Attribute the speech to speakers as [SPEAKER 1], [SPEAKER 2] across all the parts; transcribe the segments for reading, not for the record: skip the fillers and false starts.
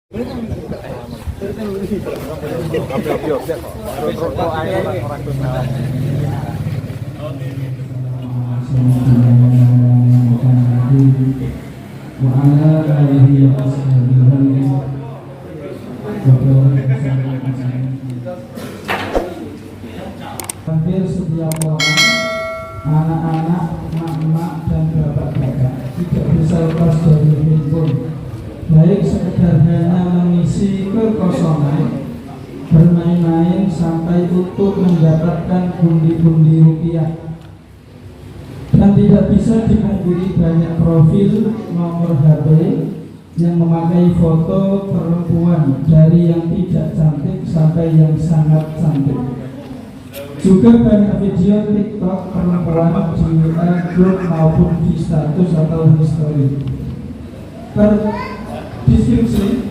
[SPEAKER 1] Hampir setiap orang, anak-anak, emak-emak, dan bapak-bapak tidak bisa lepas dari handphone, baik sekedar hanya mengisi kekosongan, bermain-main, sampai untuk mendapatkan pundi-pundi rupiah. Dan tidak bisa dipungkiri banyak profil nomor HP yang memakai foto perempuan dari yang tidak cantik sampai yang sangat cantik. Juga banyak video TikTok perempuan di grup maupun di status atau history. Deskripsi,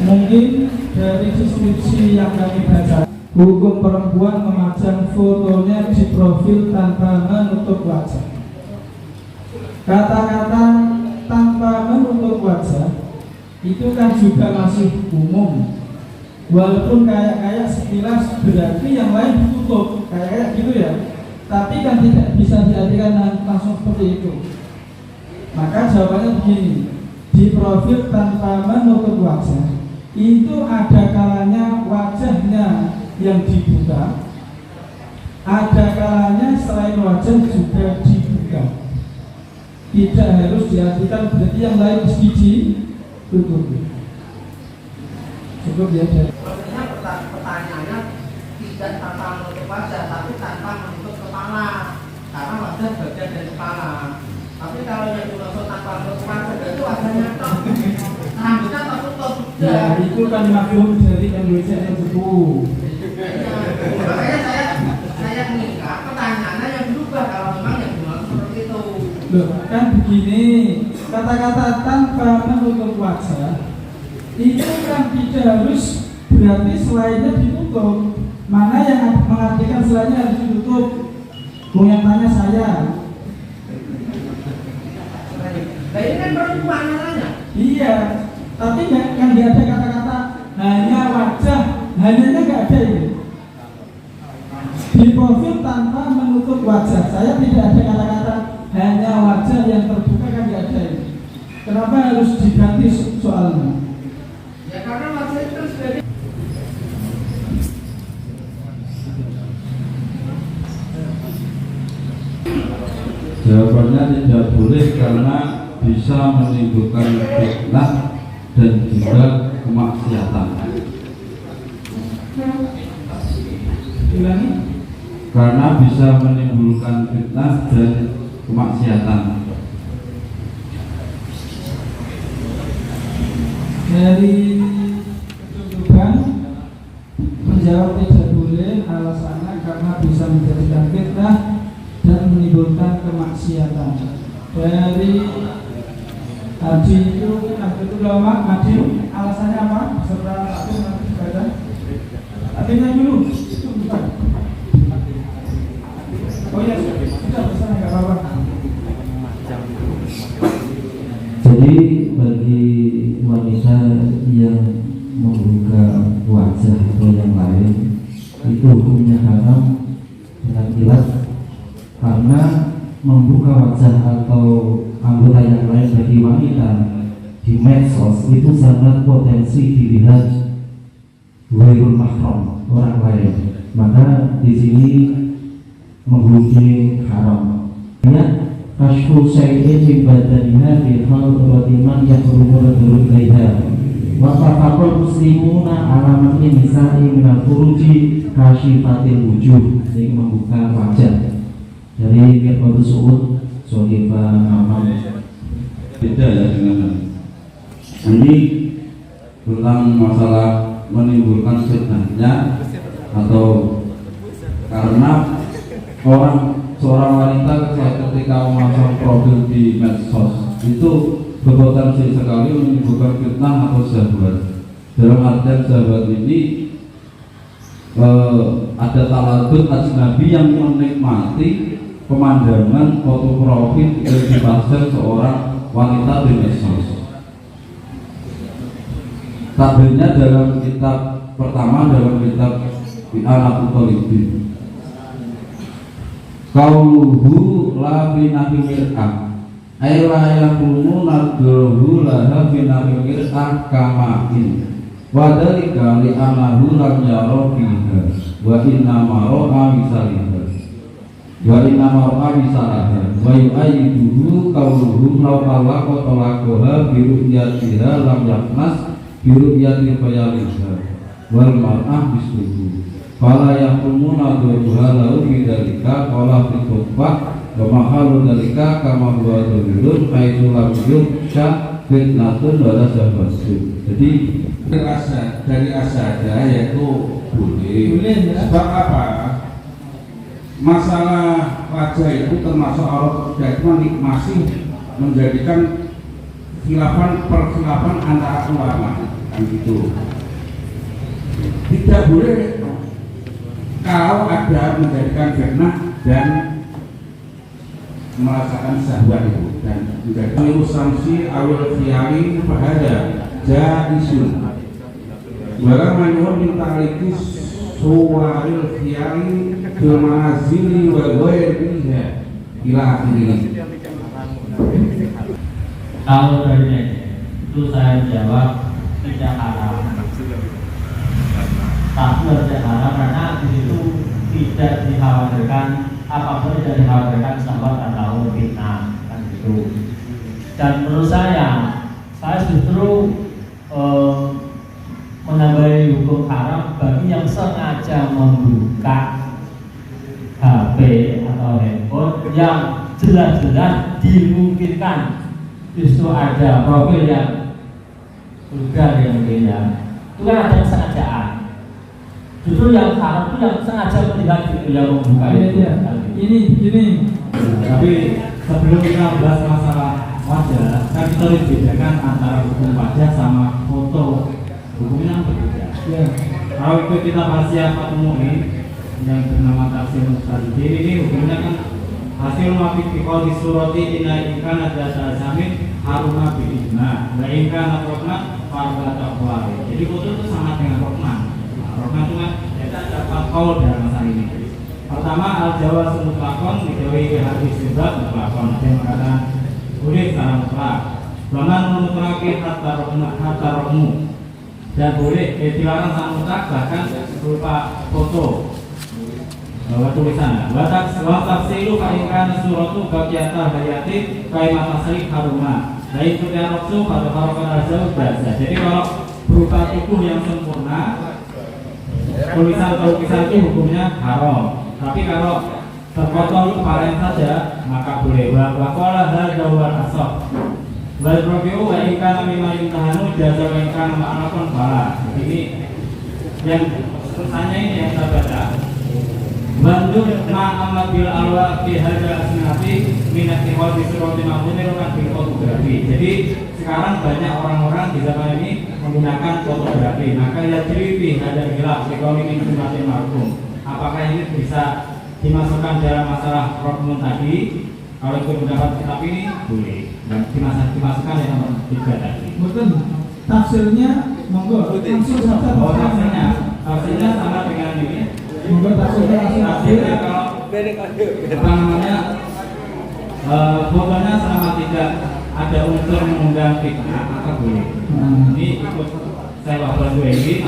[SPEAKER 1] mungkin dari deskripsi yang kami baca, hukum perempuan memajang fotonya di profil tanpa menutup wajah. Kata-kata tanpa menutup wajah itu kan juga masih umum. Walaupun kayak sekilas berarti yang lain ditutup kayak gitu ya, tapi kan tidak bisa diartikan langsung seperti itu. Maka jawabannya begini, di profil tanpa menutup wajah itu ada kalanya wajahnya yang dibuka, ada kalanya selain wajah juga dibuka. Tidak harus diartikan berarti yang lain mesti ditutup. Cukup ya.
[SPEAKER 2] Pertanyaannya tidak tanpa menutup wajah, tapi tanpa menutup kepala, karena wajah bagian dari kepala. Tapi kalau yang dimaksud tanpa menutup wajah itu wajahnya rambutnya tertutup.
[SPEAKER 1] Ya itu kan maklum dari Indonesia yang buku.
[SPEAKER 2] Makanya saya mengingat pertanyaannya yang berubah kalau memang yang dimaksud seperti itu.
[SPEAKER 1] Loh, kan begini, kata-kata tanpa menutup wajah itu kan tidak harus berarti selainnya ditutup. Mana yang mengartikan selainnya harus ditutup? Yang tanya saya.
[SPEAKER 2] Nah ini kan perempuan namanya.
[SPEAKER 1] Iya, tapi yang dia ada kata-kata hanya wajah, hanya nggak ada ini. Di profil tanpa menutup wajah, saya tidak ada kata-kata hanya wajah yang terbuka, kan nggak ada ini. Kenapa harus diganti soalnya?
[SPEAKER 2] Ya karena wajah itu sudah
[SPEAKER 3] Jawabannya tidak boleh karena bisa menimbulkan fitnah dan juga kemaksiatan.
[SPEAKER 1] Ulangi.
[SPEAKER 3] Karena bisa menimbulkan fitnah dan kemaksiatan.
[SPEAKER 1] Dari kedudukan menjawab tidak boleh, alasannya karena bisa menjadikan fitnah dan menimbulkan kemaksiatan. Dari tadi itu Nahdlatul Ulama Madi, alasannya apa? Beserta satu nanti baca. Tadinya dulu itu bukan. Oh ya sudah besar nggak apa-apa.
[SPEAKER 4] Jadi bagi wanita yang membuka wajah atau yang lain itu hukumnya haram dengan kilat, karena membuka wajah atau anggota yang lain bagi wanita di medsos itu sangat potensi dilihat ghairul mahram, orang lain. Maka di sini menghukumi haram. Kashfu syai'in min badaniha fi hadrati man yahrumu nadhuru ilaiha wa tafaqul muslimuna ala matni nisa'i min al-furuji kashifatil wujuh, sing membuka wajah. Dari Mirqatul Su'ud Sohifa Amam.
[SPEAKER 3] Beda ya dengan ini tentang masalah menimbulkan fitnahnya atau karena seorang wanita ketika memasang profil di medsos itu berpotensi sekali menimbulkan fitnah atau syahwat. Dalam artian syahwat ini ada taladud ajnabi yang menikmati pemandangan foto profil yang dipasang seorang wanita di medsos. Takbirnya dalam kitab pertama, dalam kitab Bi'anatul Talibin. Qauluhu la binahi mir'ah ay la yakunu nadruhu laha binahi mir'ah kamain wa dalika li anahu lam yara fiha wa inna maro'a misaliha wa inna maro'a misalaha wa yu'ayyiduhu qauluhu law talaqa talaqaha biru'yatiha lam yaknas biru'yati fayaliha wal mar'ah bisuhu fala yakumuna duha lau bidzalika qala fi khutbah wa mahalu dzalika kama huwa dzalilun haitsu lam yuksha fitnatun wala sabatun. Jadi dari asada yaitu boleh ya. Sebab apa? Masalah wajah itu termasuk aurat cuma masih menjadikan perkhilafan antara ulama kan gitu. Tidak boleh kalau ada menjadikan fitnah dan merasakan syahwat itu dan menjadi samsi awal khiyari bahada jaisun wala manhum min ta'liqis suwaril khiyari bil manazili wa ghairiha ila akhirih.
[SPEAKER 5] Kalau dari itu saya jawab tidak haram. Tapi tidak haram karena di situ tidak dikhawatirkan apapun, tidak dikhawatirkan syahwat atau fitnah kan gitu. Dan menurut saya justru menambahi hukum haram bagi yang sengaja membuka HP atau handphone yang jelas-jelas dimungkinkan justru ada profil yang vulgar yang beda. Itu kan ada kesengajaan. Justru yang haram itu yang sengaja melihat yang membuka itu.
[SPEAKER 1] Ini.
[SPEAKER 6] Tapi sebelum kita bahas masalah wajah, kan kita harus bedakan antara hukum wajah sama foto. Hukumnya berbeda.
[SPEAKER 1] Ya.
[SPEAKER 6] Kalau itu kita bahas siapa temuin yang bernama Tafsir Mustadid ini hukumnya kan hasil mafiqo di surati inna ikan ada jamin haruna bi'ijma wa ikan rokna farga taqwa. Jadi foto itu sama dengan rokna. Rokna itu kan kita dapat kaul dalam masalah ini. Pertama al-jawaz mutlaqan dijawi hadis surat mutlaqan, ada yang mengatakan boleh secara mutlak. Bahkan mutlaqin hatta rokmu dan boleh dilarang secara mutlak bahkan berupa foto bahwa tulisan wa tafsilu fa in kana suratu baqiyata hayati kaimat tasrih haruma la itu ya rasul pada harokan azal bahasa. Jadi kalau berupa tubuh yang sempurna tulisan atau lukisan itu hukumnya haram. Tapi kalau terpotong kepala saja maka boleh. Wa qala hadza wa asab wal rabi'u wa in kana mimma yumtahanu jaza wa in kana ma'rafan fala. Ini yang tulisannya ini yang saya baca. Bandung ma'amad bil alwa fi hadza asnati minat ikhwati surati ma'muni kan bil fotografi. Jadi sekarang banyak orang-orang di zaman ini menggunakan fotografi. Maka ya fi hadza khilaf fi qauli min sunnatil marhum. Apakah ini bisa dimasukkan dalam masalah rukun tadi? Kalau itu mendapat kitab ini boleh dan dimasukkan yang nomor 3 tadi.
[SPEAKER 1] Betul. Tafsirnya monggo.
[SPEAKER 6] Tafsirnya sama dengan ini.
[SPEAKER 1] Monggo
[SPEAKER 6] Tafsirnya kalau apa namanya fotonya selama tidak ada unsur mengundang fitnah maka boleh. Ini ikut saya bawa ini.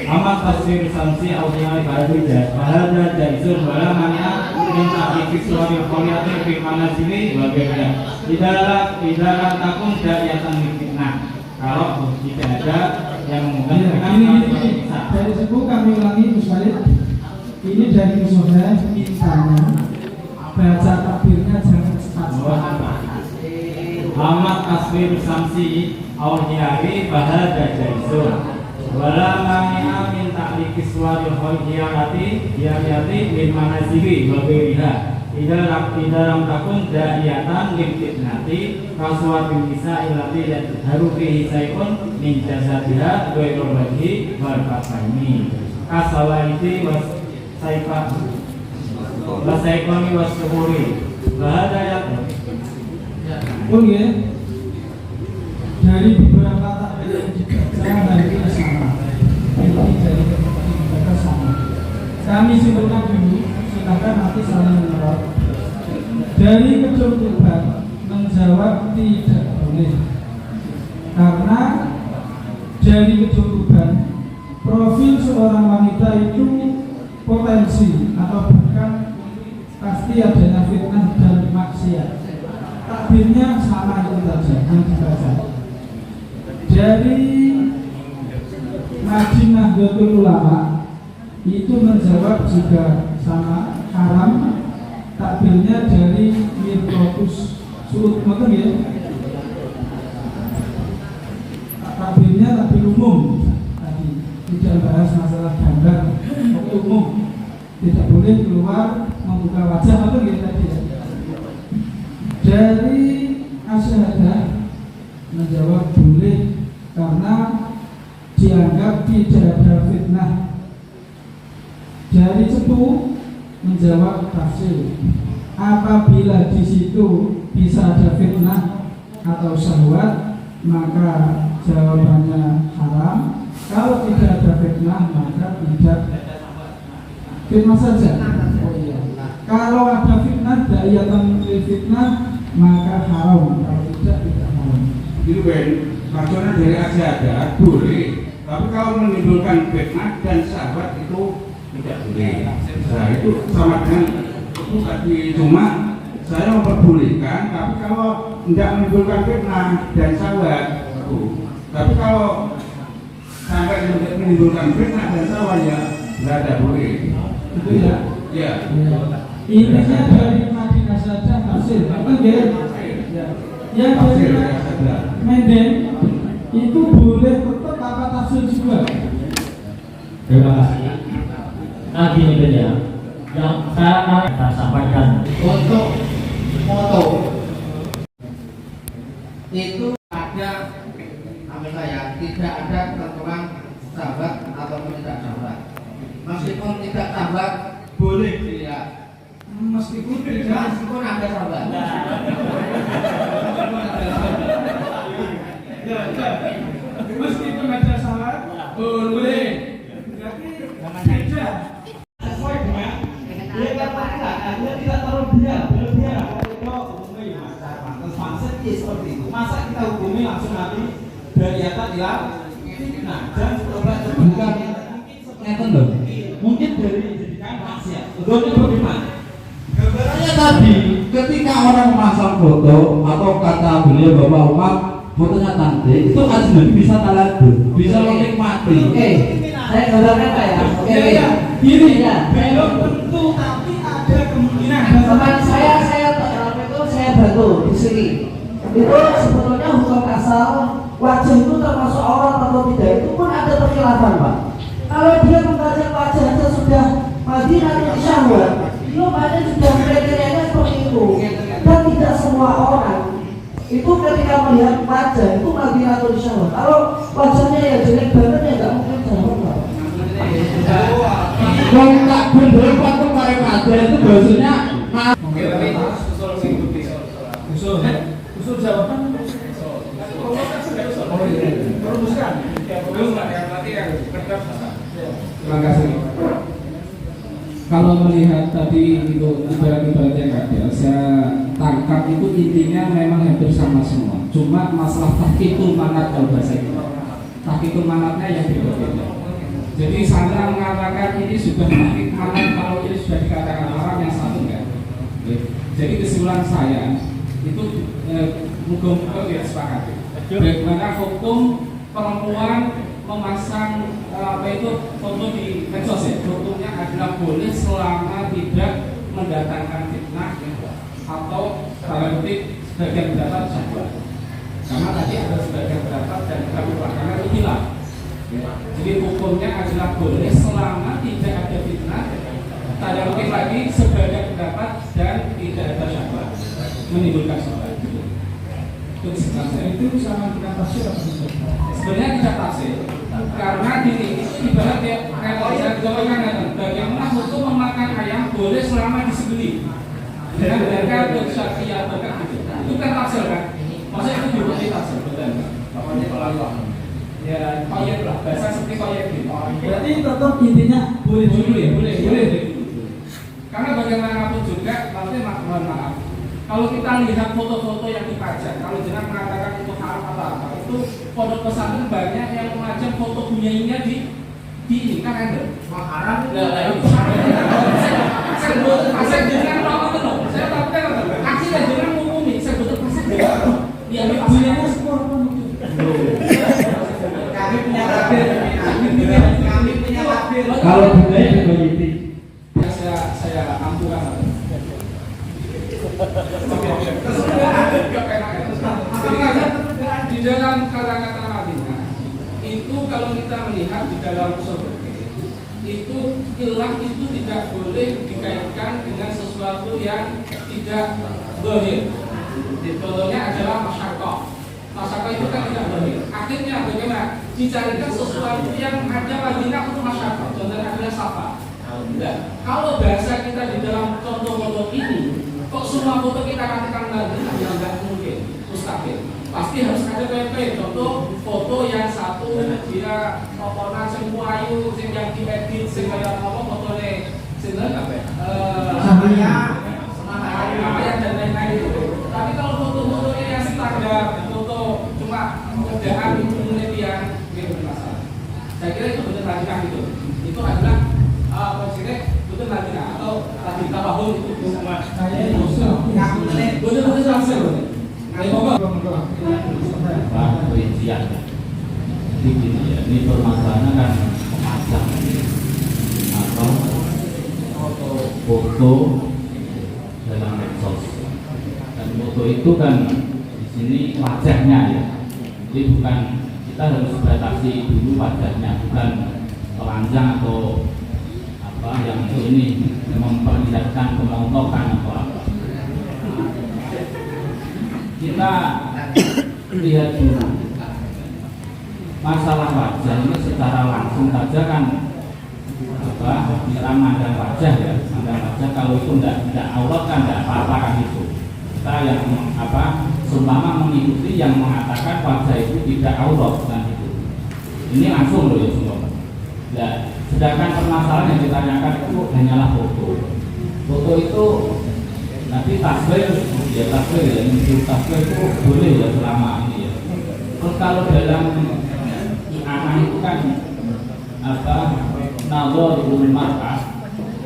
[SPEAKER 6] Amat tafsir samsi awalnya bahada jaizun wala mana minta ikisuari kuliahnya di mana sini bagaimana tidak takun dayatan fitnah. Kalau tidak ada yang mengundang
[SPEAKER 1] ini dari suku kami ulangi Musbalid. Ini dari musuhnya mintanya baca takbirnya jangan cepat.
[SPEAKER 6] Amat tafsir samsi awalnya bahada jaizun wala mani'a min ta'liqi suwaril khayati yati min manazili wa ghairiha idza lam takun da'iyatan lil fitnati kaswatin nisa illati haru fihi sayun min jasadiha ghairul wajhi wal kafaini kasawaiti was saifa wa saikoni was suhuri wa hadha yaqul.
[SPEAKER 1] Oh ya. Dari beberapa takbir yang juga Dari kecukupan menjawab tidak boleh, karena dari kecukupan profil seorang wanita itu potensi atau bahkan pasti adanya fitnah dan maksiat. Takbirnya sama itu saja yang dibaca. Dari Majlis Nahdlatul Ulama itu menjawab juga sama, haram. Takbirnya dari Mirkotus Suud, betul ya? Takbirnya takbir umum tadi, tidak bahas masalah gambar, umum, tidak boleh keluar membuka wajah, betul ya tadi ya? Dari Asyahadah menjawab boleh karena dianggap tidak ada fitnah. Dari Cepu menjawab tafsir, apabila di situ bisa ada fitnah atau syahwat maka jawabannya haram. Kalau tidak ada fitnah maka tidak fitnah saja. Oh iya. Kalau ada fitnah, da'iyatan lil fitnah maka haram. Kalau tidak haram.
[SPEAKER 7] Jadi Ben, maksudnya dari Asyahadah boleh, tapi kalau menimbulkan fitnah dan syahwat itu tidak boleh. Nah itu sama dengan itu tadi, cuma saya memperbolehkan, tapi kalau tidak menimbulkan fitnah dan syahwat, tapi kalau sampai menimbulkan fitnah dan syahwat ya tidak boleh.
[SPEAKER 1] Itu ya.
[SPEAKER 7] Ya.
[SPEAKER 1] Intinya dari Madinah saja tafsir, betul ya? Yang dari Menden itu boleh tetap apa tafsir juga.
[SPEAKER 5] Terima kasih. Nah gini ya, yang saya sampaikan
[SPEAKER 2] Untuk foto itu ada apa saya tidak ada ketentuan sahabat ataupun tidak sahabat. Meskipun tidak sahabat boleh dilihat. Meskipun ada sahabat.
[SPEAKER 1] Meskipun ada salah, boleh. Berarti tidak. Sesuai dengan dia tidak terlalu berlebihan. Kalau umumnya masyarakat pantas seperti itu. Masa kita hukumi langsung nanti dari atas hilang. Nah, dan coba bukan ngeten loh. Mungkin dari jadikan maksiat. Betul bagaimana?
[SPEAKER 3] Gambarannya tadi, ketika orang memasang foto atau kata beliau Bapak Umar, fotonya cantik, itu ajnabi bisa taladun, bisa menikmati.
[SPEAKER 4] Saya gambarkan Pak ya.
[SPEAKER 1] Ya, gini ya. Belum tentu, tapi ada kemungkinan.
[SPEAKER 4] Teman saya bantu di sini. Itu sebetulnya hukum asal wajah itu termasuk aurat atau tidak itu pun ada perkhilafan Pak. Kalau dia membaca wajah aja sudah Madinatul Syahwat, itu maknanya sudah kriterianya seperti itu. Dan tidak semua orang itu ketika melihat wajah itu Madinatul Syahwat. Kalau wajahnya ya jelek banget ya nggak mungkin syahwat Pak.
[SPEAKER 3] Kalau tak bener waktu kare wajah itu bahasanya
[SPEAKER 1] Usul jawaban. Merumuskan.
[SPEAKER 6] Terima kasih. Kalau melihat tadi itu ibarat-ibarat yang ada, saya tangkap itu intinya memang hampir sama semua. Cuma masalah tahqiqul manat kalau bahasa kita. Tahqiqul manatnya yang beda-beda. Jadi saya mengatakan ini sudah tahqiq manat, kalau ini sudah dikatakan haram, yang satu enggak. Jadi kesimpulan saya itu hukum ya sepakat. Bagaimana hukum perempuan memasang foto di medsos ya? Fotonya adalah boleh selama tidak mendatangkan fitnah atau dalam kutip sebagian pendapat syahwat. Karena tadi ada sebagian pendapat dan kami karena itu hilang. Jadi hukumnya adalah boleh selama tidak ada fitnah. Tanda kutip lagi sebagian pendapat dan tidak ada syahwat menimbulkan syahwat.
[SPEAKER 1] Itu sama dengan tafsir apa tidak?
[SPEAKER 6] Sebenarnya tidak tafsir karena gini, ibarat ya kalau saya jawabkan bagaimana hukum memakan ayam boleh selama disembelih dengan harga bersyariah atau itu kan tafsir kan? Maksudnya itu juga tafsir betul nggak? Ya koyek lah, bahasa seperti koyek gitu.
[SPEAKER 1] Berarti tetap intinya boleh dulu ya,
[SPEAKER 6] boleh. Karena bagaimanapun juga, maksudnya mohon maaf,
[SPEAKER 8] Kalau kita lihat foto-foto yang dipajang, kalau jenengan mengatakan itu haram atau apa, itu pondok pesantren banyak yang memajang foto bunyainya di ini kan ada.
[SPEAKER 2] haram
[SPEAKER 8] Itu saya buat pasang jenengan apa tuh? Saya takutkan akhirnya jenengan ngomongin saya buat pasang. Ya bunyainya semua
[SPEAKER 2] kami punya takdir.
[SPEAKER 4] Kalau budaya begitu.
[SPEAKER 8] Saya ampukan. Di dalam kata-kata Madinah itu kalau kita melihat di dalam survei itu ilah itu tidak boleh dikaitkan dengan sesuatu yang tidak zahir. Contohnya adalah masyarakat. Masyarakat itu kan tidak zahir. Akhirnya bagaimana? Dicarikan sesuatu yang ada Madinah untuk masyarakat. Contohnya adalah safa. Nah, kalau bahasa kita di dalam contoh foto ini, kok semua foto kita katakan Madinah yang tidak mungkin, mustahil. Pasti harus ada PP. Contoh foto yang satu dia potongan sing ayu, sing yang diedit, sing kaya apa fotone, sing apa? Semaya dan lain-lain itu. Tapi kalau foto-foto yang standar, foto cuma kerjaan penelitian, itu masalah. Saya kira itu benar Madinah gitu. Itu adalah maksudnya betul Madinah atau tadi tabahul itu betul langsung.
[SPEAKER 3] Pak perincian. Jadi gini ya, ini permasalahannya kan memajang atau foto dalam medsos. Dan foto itu kan di sini wajahnya ya. Jadi bukan kita harus batasi dulu wajahnya, bukan telanjang atau apa yang ini memperlihatkan pemontokan atau apa. Kita lihat dulu masalah wajah ini secara langsung saja kan apa kita mandang wajah ya, mandang wajah kalau itu tidak aurat kan tidak apa-apa kan itu. Kita yang apa seumpama mengikuti yang mengatakan wajah itu tidak aurat kan itu. Ini langsung loh ya semua. Ya, sedangkan permasalahan yang ditanyakan itu hanyalah foto. Foto itu nanti tasbih ya tasbih itu boleh ya selama ini ya. Terus kalau dalam anak itu kan apa nazarul mar'ah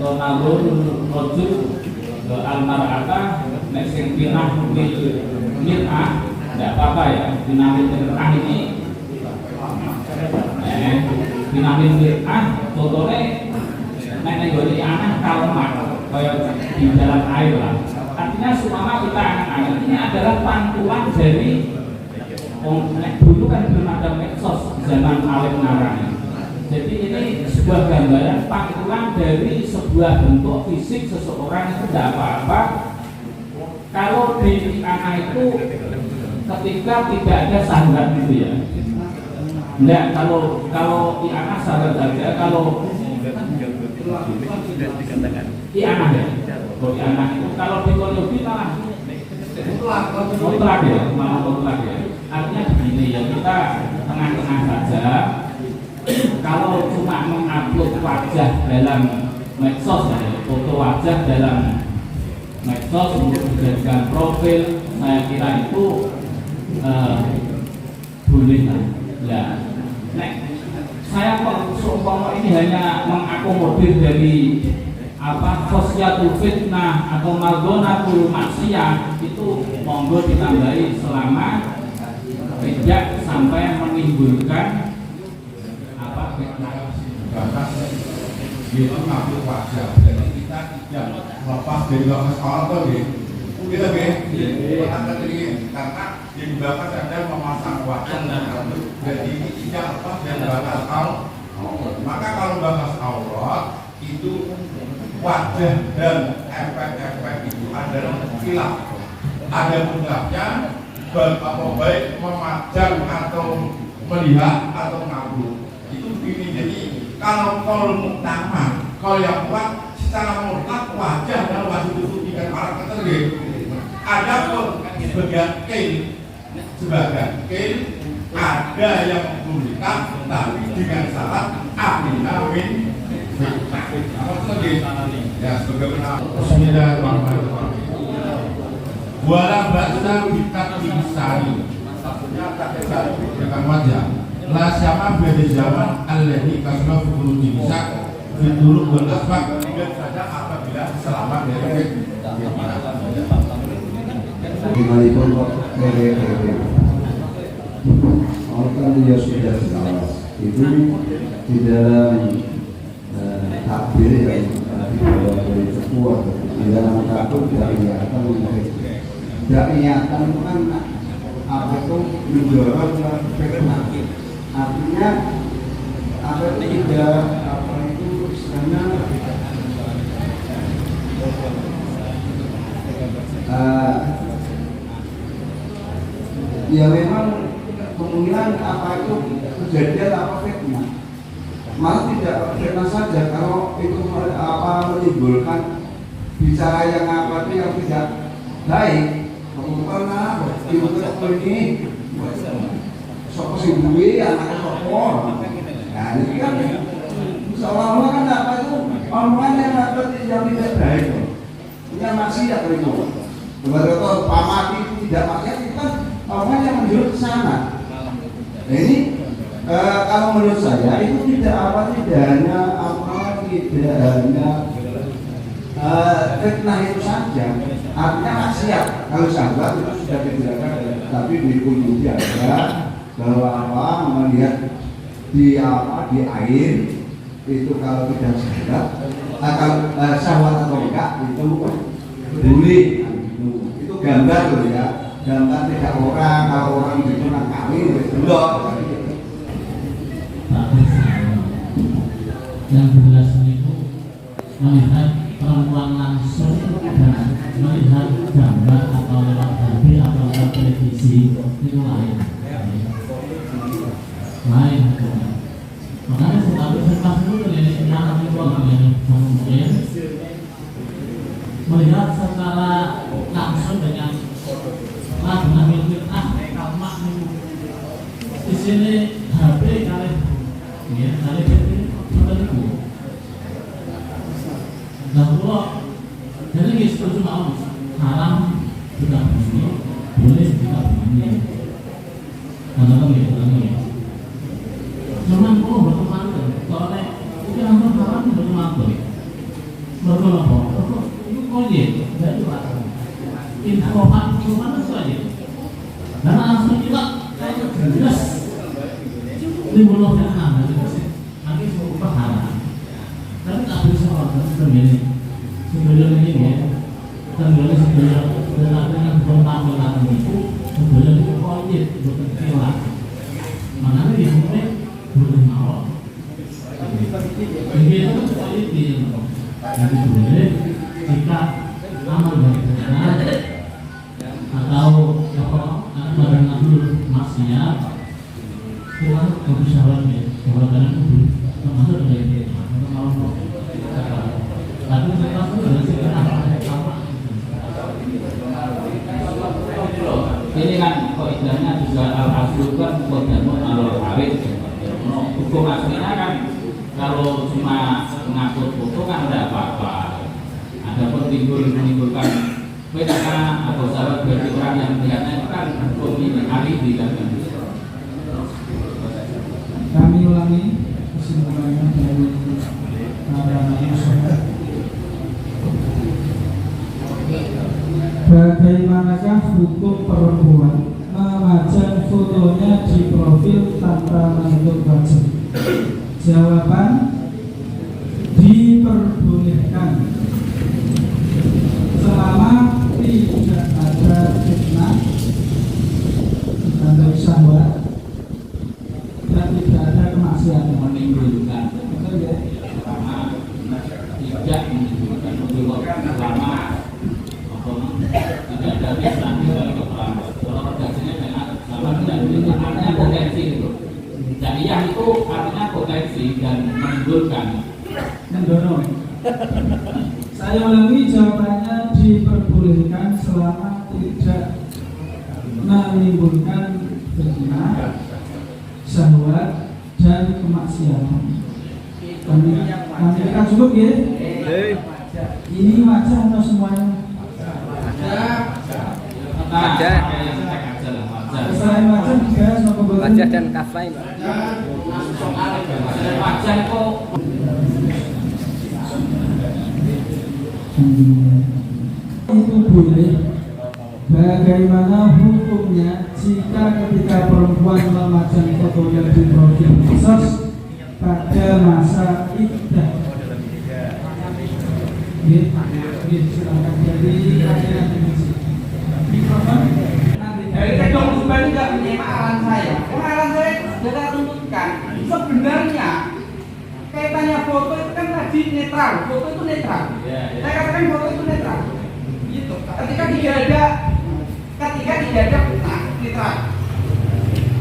[SPEAKER 3] atau nazarul rajul al mar'ata nek sing pirah mir'ah enggak apa-apa ya. Dinamik mir'ah ini dinamik mir'ah fotone nek nek gone anak kalmat kayak di dalam air lah. Artinya seumpama kita anak-anak ini adalah pantulan dari dulu kan belum ada medsos zaman Alif Narani. Jadi ini sebuah gambaran pantulan dari sebuah bentuk fisik seseorang itu tidak apa-apa. Kalau di anak itu ketika tidak ada sahabat gitu ya. Enggak, kalau di anak sahabat saja, kalau di anak ya. Kalau di anak itu, kalau di kologi malah mutlak ya, malah mutlak ya. Artinya begini ya, kita tengah-tengah saja. Kalau cuma mengupload wajah dalam medsos ya, foto wajah dalam medsos untuk dijadikan profil, saya kira itu boleh lah. Ya, saya kok seumpama ini hanya mengakomodir dari apa khosyatul fitnah atau madhonatul maksiyah itu monggo ditambahi selama tidak sampai menimbulkan apa fitnah.
[SPEAKER 7] Kita ngambil wajah, jadi kita tidak lepas dari sekolah tuh kita karena yang bakal ada memasang wajah jadi ini tidak lepas dari batas aurat. Maka kalau batas aurat itu wajah dan efek-efek itu adalah khilaf. Ada khilafnya baik memajang atau melihat atau ngabur itu begini. Jadi kalau muktamad, kalau yang kuat secara mutlak wajah dan wajib ditutupikan para ketergih. Ada pun sebagian ada yang membolehkan tapi dengan syarat amin. Ya, sebagaimana Bismillahirrahmanirrahim.
[SPEAKER 9] Wala ba'sa bikat bisari. Maksudnya kakek sari dengan wajah. La syama beda zaman alladhi kasra fukulu dimisa fituruk wal asfak. Dan saja apabila selamat dari
[SPEAKER 10] Gimanapun kok kan dia sudah jelas itu di dalam takbir yang dibawa dari sebuah di dalam takbir tidak niatan kan apa itu mendorong ke fitnah, artinya apa itu tidak apa itu karena ya memang kemungkinan apa itu kejadian apa fitnah, malah tidak fitnah saja kalau itu apa menimbulkan bicara yang apa itu yang tidak baik. Kemudian apa? Ibu ini sopo si duwe anaknya sopo. Nah ini kan seolah-olah kan apa itu omongan yang tidak baik, yang maksiat itu. Kalau pamati itu tidak maksiat itu kan omongan yang menjurus ke sana. Nah ini kalau menurut saya itu tidak hanya fitnah itu saja, artinya maksiat. Kalau sahabat itu sudah dijelaskan, tapi dikunjungi ada bahwa apa melihat di air itu kalau tidak sahabat, kalau syahwat atau enggak itu boleh. Itu gambar loh ya, gambar tidak orang kalau orang itu nakali belum.
[SPEAKER 4] Yang jelas itu melihat perempuan langsung dan melihat gambar atau lewat HP atau lewat televisi itu lain. Makanya selalu setelah itu yang mungkin melihat secara langsung dengan kalmak di sini HP kali dan kalau jadi kita cuma haram tidak begini, boleh tidak begini. Karena lagi. Cuman kalau berteman, soalnya itu yang haram berteman. Berteman itu konyol, jadi apa? Informasi cuma itu aja. Dan langsung kita kayak jelas. Ini belum yang nanti semua haram. Tapi tak bisa orang sebelum ini ya, sebelum dengan pembangunan itu sebelum itu wajib berkecuali mana dia boleh mau jadi itu politik jadi boleh jika amal dari benar atau apa barang maksiat Tuhan kebesarannya kebesaran itu termasuk dari tapi kita ini kan koidahnya juga al-aslu kan kodamun al-awid. Hukum aslinya kan kalau cuma mengatur foto kan tidak apa-apa. Ada pun menimbulkan bedanya atau sahabat bagi orang yang melihatnya itu kan hukum ini alibi kan.
[SPEAKER 1] Kami ulangi kesimpulannya dari bagaimanakah hukum perempuan memajang fotonya di profil tanpa menutup wajah? Jawaban: diperbolehkan selama tidak ada fitnah atau syahwat dan tidak ada kemaksiatan
[SPEAKER 4] menimbulkan
[SPEAKER 1] betul ya?
[SPEAKER 4] Tidak menimbulkan selama tidak ada Islam dari kepala. Kalau redaksinya memang sama tidak artinya potensi itu. Jadiah itu artinya potensi dan menimbulkan.
[SPEAKER 1] Mendorong. Saya ulangi jawabannya: diperbolehkan selama tidak menimbulkan fitnah, syahwat dan kemaksiatan. Kami akan cukup ya. Ini wajah atau semuanya?
[SPEAKER 6] Wajah lah, wajah.
[SPEAKER 1] Selain wajah juga sama betul.
[SPEAKER 11] Wajah dan kafain, Pak.
[SPEAKER 6] Wajah kok
[SPEAKER 1] itu boleh. Bagaimana hukumnya jika ketika perempuan memajang foto yang di profil medsos pada masa iddah? Silakan dari mikrofon.
[SPEAKER 2] Dari kedong kembali nggak menyimak arahan saya. Arahan saya sudah tunjukkan. Sebenarnya kaitannya foto itu kan tadi netral. Foto itu netral. Saya katakan foto itu netral. Gitu. Ketika tidak ada netral.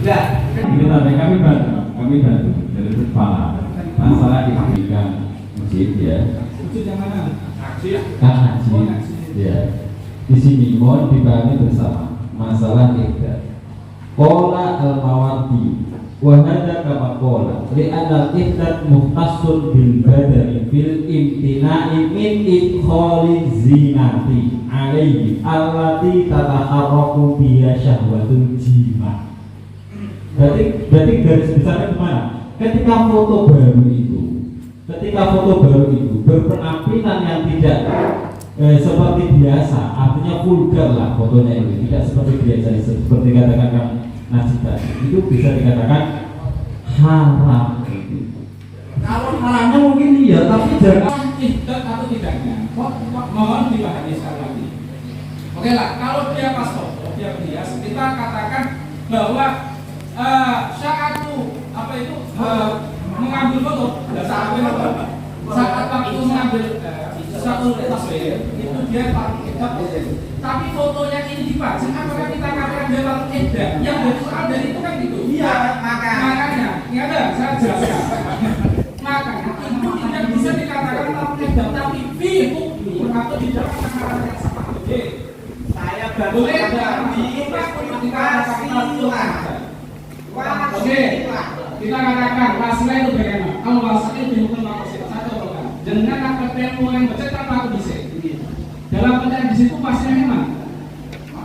[SPEAKER 2] Ya.
[SPEAKER 3] Kami bantu dari kepala masalah diberikan masjid ya.
[SPEAKER 1] Masjid yang mana?
[SPEAKER 3] Kan haji ya. Di sini mohon dipahami bersama masalah iddah. Qala al-Mawardi wa hadza kama qala li anna al-iddah mukhtassun bil badani fil imtina'i min idkhali zinati alaihi allati tataharraku biha syahwatul jima. Berarti garis besarnya kemana? Ketika foto baru itu berpenampilan yang tidak seperti biasa, artinya vulgar lah fotonya itu, tidak seperti biasa, seperti katakan Kang Najib tadi, itu bisa dikatakan haram. Kalau haramnya mungkin iya, tapi jangan
[SPEAKER 8] Iddat atau tidaknya, mohon dipahami sekali lagi. Oke lah, kalau dia pas foto, dia bias, kita katakan bahwa mengambil foto saat waktu mengambil satu taswir itu dia pakai iddat. Tapi fotonya ini dipajang, apakah kita katakan dia pakai iddat? Yang dari soal dari itu kan gitu.
[SPEAKER 2] Iya, makanya.
[SPEAKER 8] Ini ada, saya jelaskan. Makanya itu tidak bisa dikatakan pakai iddat, tapi fi hukmi atau di dalam perkara yang sama. Oke.
[SPEAKER 2] Saya baru
[SPEAKER 8] Boleh
[SPEAKER 2] ada
[SPEAKER 8] di Oke, kita katakan wasilah itu bagaimana? Kalau wasilah itu dihukum makosid satu program. Dengan akad yang becet tanpa aku bisa. Dalam konteks di situ wasilahnya mana?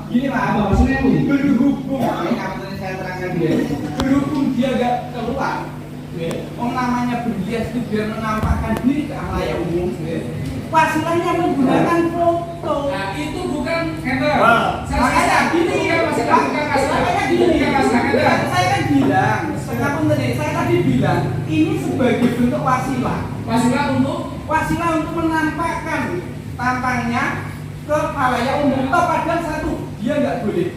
[SPEAKER 8] Gini lah, apa wasilahnya itu?
[SPEAKER 2] berhubung. Saya terangkan dia. Berhubung dia gak keluar. Namanya berhias itu biar menampakkan diri ke halayak umum. Wasilahnya menggunakan foto.
[SPEAKER 8] Nah, itu bukan enter.
[SPEAKER 2] Makanya gini, saya kan bilang, saya tadi bilang, ini sebagai bentuk wasilah. Wasilah untuk menampakkan tampangnya ke halayak umum. Toh padahal satu, dia nggak boleh.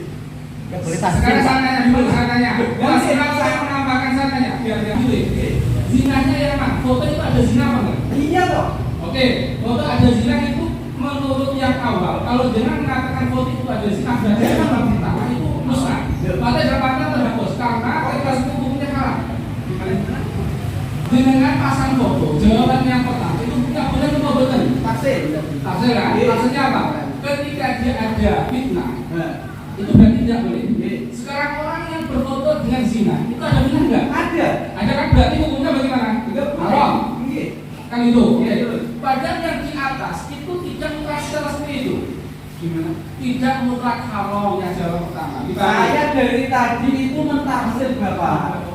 [SPEAKER 8] Sekarang sananya dulu, sananya. Wasilah saya menampakkan sananya, biar dia pilih. Zinanya yang mana? Foto itu ada zina apa enggak?
[SPEAKER 2] Iya toh.
[SPEAKER 8] Oke, foto ada zina itu menurut yang awal. Kalau jangan mengatakan foto itu ada zina, berarti kan pertama itu musnah. Pada jabatan terhapus karena regulasi hukumnya haram. Dengan pasang foto, jawaban yang pertama itu tidak boleh memperbetul.
[SPEAKER 2] Tafsir
[SPEAKER 8] lah. Maksudnya apa? Ketika dia ada fitnah, itu berarti tidak boleh. Sekarang orang yang berfoto dengan zina, itu ada fitnah enggak?
[SPEAKER 2] ada.
[SPEAKER 8] Ada kan berarti hukumnya bagaimana? Haram. Kan itu. Padahal yang di atas itu tidak mutlak secara seperti itu. Gimana? Tidak mutlak haram yang jawab pertama.
[SPEAKER 2] Saya dari tadi itu mentafsir Bapak.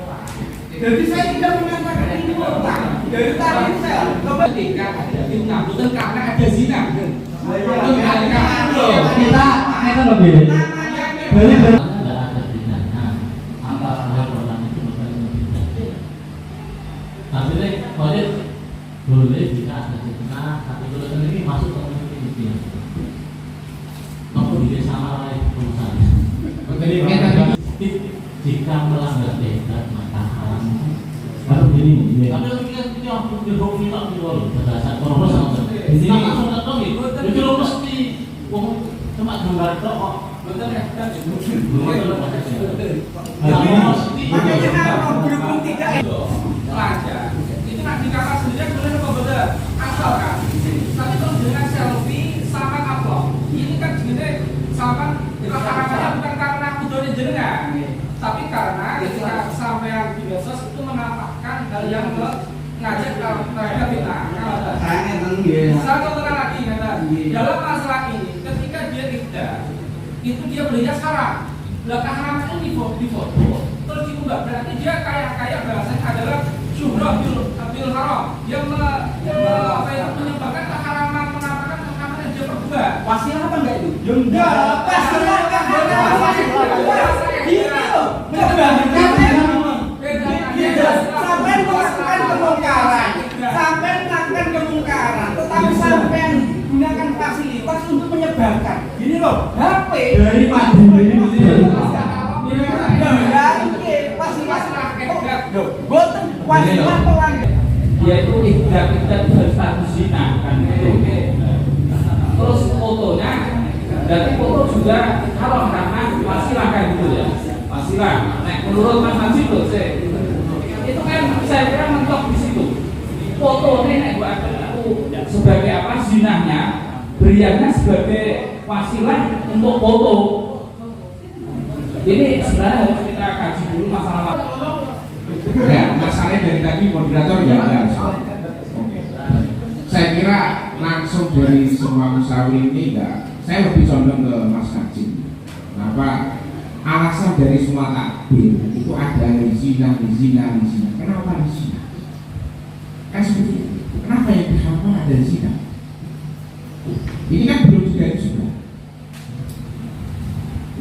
[SPEAKER 2] Jadi saya tidak mengatakan ini mutlak. Dari tadi saya
[SPEAKER 8] ketika ada fitnah, bukan karena ada zina.
[SPEAKER 4] Kita lebih. Dari boleh jika ada zina, tapi kalau ini masuk ke komunitas mampu dia sama lain perusahaan. Jika melanggar edat maka haram. Kalau begini, tapi kita aku dihukum tak dulu berdasar proses. Di sini langsung tahu gitu. Jadi lo mesti cuma gambar kok. Betul ya?
[SPEAKER 2] berhubung tidak
[SPEAKER 8] Pelajar itu nanti kakak sendiri boleh berbeda asalkan. Tapi kalau dengan selfie sama upload, ini kan sebenarnya sama harapannya bukan karena tujuannya jenengan, tapi karena ketika sampai di medsos itu menampakkan hal yang mengajak terhadap fitnah. Saya terang lagi, dalam masalah ini ketika dia tidak itu dia belinya haram. Lah keharaman ini di foto terus diunggah, berarti dia kayak bahasanya adalah syuhrah bil haram yang menyebabkan keharaman, menampakkan keharaman yang dia perbuat.
[SPEAKER 1] Wasilah apa enggak itu? Ya enggak, wasilah kan ini loh, sampai melakukan kemungkaran, tetapi sampai gunakan fasilitas untuk menyebarkan. Gini loh, HP dari madu ini wasilah pelanggan.
[SPEAKER 6] Dia itu tidak berstatus zina kan itu. Terus fotonya, dan foto juga haram karena wasilah kan gitu ya. Wasilah. Nah, menurut Mas Haji loh, itu kan saya kira mentok di situ. Fotonya nek buat itu sebagai apa zinahnya, beriannya sebagai wasilah untuk foto. Ini sebenarnya harus kita kaji dulu masalah.
[SPEAKER 7] Ya, masalahnya dari tadi moderator ya enggak. Saya kira langsung dari semua musyawarah ini enggak. Saya lebih condong ke Mas Haji. Kenapa? Alasan dari semua takbir itu ada zina. Kenapa zina? Kan seperti itu. Kenapa yang dihafal ada zina? Ini kan belum digali juga.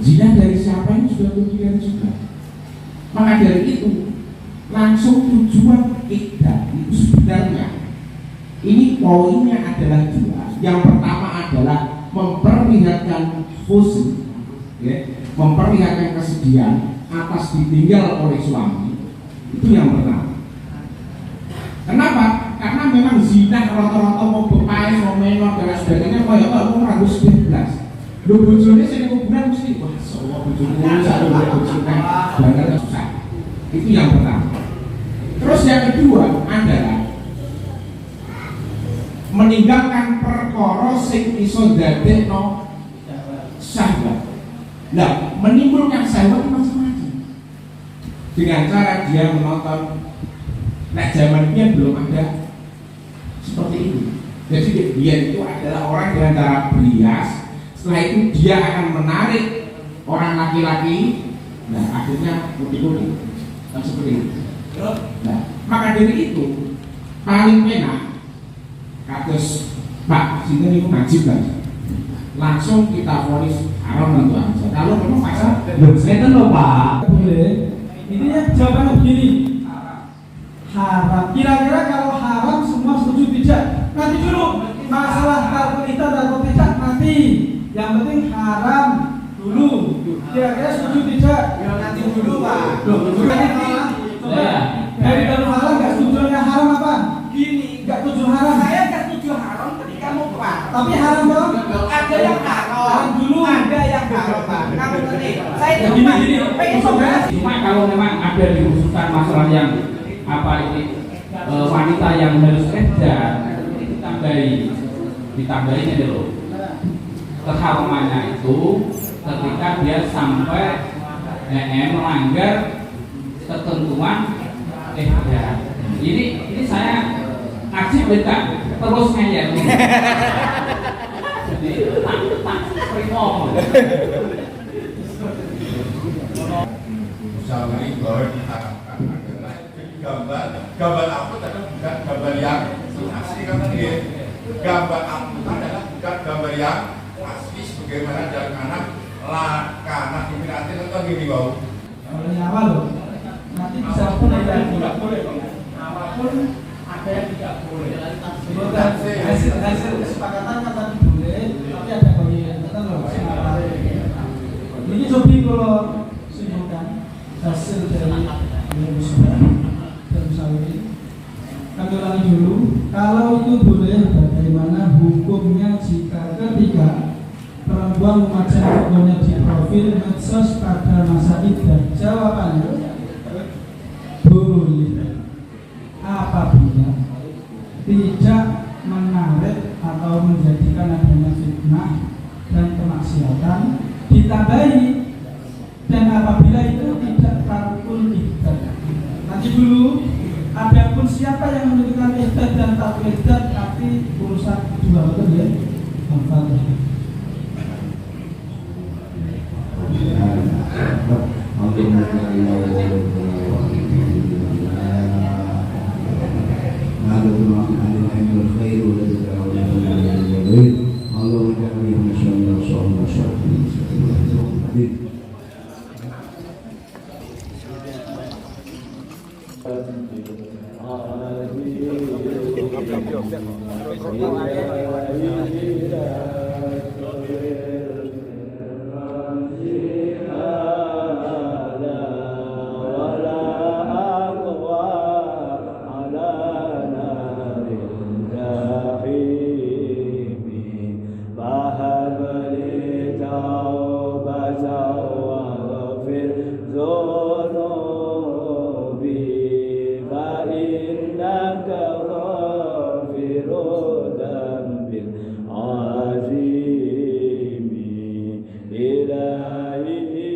[SPEAKER 7] Zina dari siapa ini sudah belum digali juga. Maka dari itu langsung tujuan kita itu sebenarnya ini poinnya adalah dua. Yang pertama adalah memperlihatkan fusi, ya, memperlihatkan kesedihan atas ditinggal oleh suami. Itu yang pertama. Kenapa? Karena memang zina rata-rata mau bepai, mau menor dan sebagainya, mau ya mau ragus 11. Lu bojone sing kuburan mesti wah, sowo bojoku satu bojone banget susah. Itu yang pertama. Terus yang kedua adalah meninggalkan perkara sing iso dadekno syahwat. Nah, menimbulkan syahwat macam-macam. Dengan cara dia menonton. Nah, zaman ini belum ada seperti itu. Jadi dia itu adalah orang dengan cara bias. Setelah itu dia akan menarik orang laki-laki. Nah, akhirnya putih-putih. Nah, seperti itu. Nah, maka dari itu paling enak kados Pak sinten niku najib kan. Langsung kita vonis haram itu aja. Kalau memang pasal
[SPEAKER 1] Ngeten lho Pak. Boleh. Ini jawabannya begini. Haram. Kira-kira kalau haram semua setuju tidak? Nanti dulu masalah kita atau tidak nanti. Yang penting haram dulu. Kira-kira setuju tidak? Ya nanti dulu Pak. Dari dalam haram nggak setuju yang haram apa? Gini, nggak setuju haram. Saya nggak setuju haram ketika muklah. Tapi haram dong. Ada yang haram dulu. Ada yang haram. Kamu ngerti? Saya cuma pengen coba.
[SPEAKER 6] Cuma kalau memang ada diusulkan masalah yang apa ini wanita yang harus edan, ditambahin aja loh. Keharamannya itu ketika dia sampai melanggar ketentuan edan. Ini saya ngaji beda terus ngeyel. Jadi tak ngomong.
[SPEAKER 9] Usaha ini bahwa diharapkan adalah gambar aku adalah bukan gambar yang asli karena dia gambar aku adalah bukan gambar yang asli sebagaimana dari anak karena diminati tentang gini bau.
[SPEAKER 1] Oleh awal loh. Nanti bisa pun ada yang tidak boleh bang. Awal pun ada yang tidak boleh. Hasil kesepakatan kan tadi boleh, tapi ada bagian kita loh. Ini coba kalau simpulkan hasil dari kami ulangi dulu. Kalau itu boleh, bagaimana hukumnya jika ketika perempuan memajang fotonya di profil medsos pada masa iddah? Jawabannya boleh apabila tidak menarik atau menjadikan adanya fitnah dan kemaksiatan, ditambahi, dan apabila itu tidak tarkul iddah. Nanti dulu, adapun siapa yang menentukan iddah dan tarkul iddah, tapi urusan dua betul ya.
[SPEAKER 11] إلهي